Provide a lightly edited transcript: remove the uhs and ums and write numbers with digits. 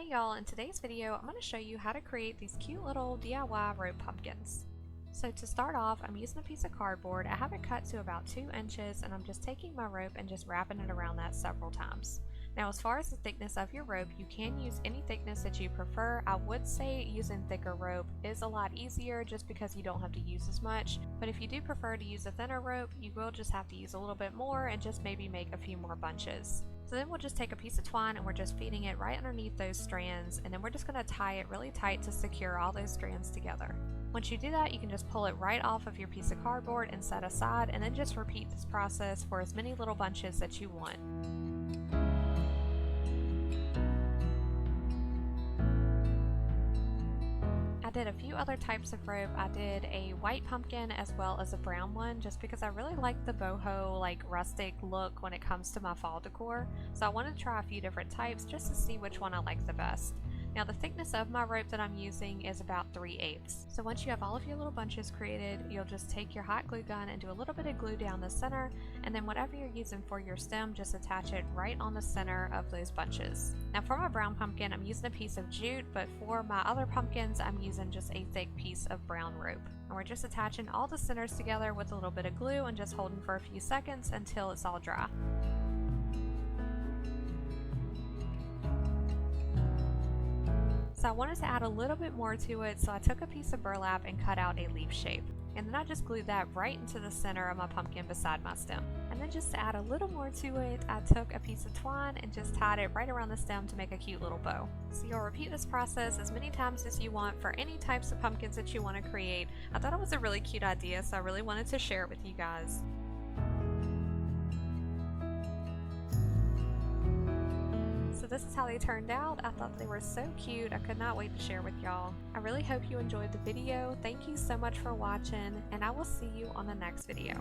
Hey y'all, in today's video I'm going to show you how to create these cute little DIY rope pumpkins. So to start off, I'm using a piece of cardboard. I have it cut to about 2 inches and I'm just taking my rope and just wrapping it around that several times. Now as far as the thickness of your rope, you can use any thickness that you prefer. I would say using thicker rope is a lot easier just because you don't have to use as much, but if you do prefer to use a thinner rope, you will just have to use a little bit more and just maybe make a few more bunches. So then we'll just take a piece of twine and we're just feeding it right underneath those strands, and then we're just going to tie it really tight to secure all those strands together. Once you do that, you can just pull it right off of your piece of cardboard and set aside, and then just repeat this process for as many little bunches that you want. I did a few other types of rope. I did a white pumpkin as well as a brown one just because I really like the boho rustic look when it comes to my fall decor. So I wanted to try a few different types just to see which one I like the best. Now the thickness of my rope that I'm using is about 3/8. So once you have all of your little bunches created, you'll just take your hot glue gun and do a little bit of glue down the center, and then whatever you're using for your stem, just attach it right on the center of those bunches. Now for my brown pumpkin, I'm using a piece of jute, but for my other pumpkins, I'm using just a thick piece of brown rope. And we're just attaching all the centers together with a little bit of glue and just holding for a few seconds until it's all dry. So I wanted to add a little bit more to it, so I took a piece of burlap and cut out a leaf shape. And then I just glued that right into the center of my pumpkin beside my stem. And then just to add a little more to it, I took a piece of twine and just tied it right around the stem to make a cute little bow. So you'll repeat this process as many times as you want for any types of pumpkins that you want to create. I thought it was a really cute idea, so I really wanted to share it with you guys. So this is how they turned out. I thought they were so cute. I could not wait to share with y'all. I really hope you enjoyed the video. Thank you so much for watching, and I will see you on the next video.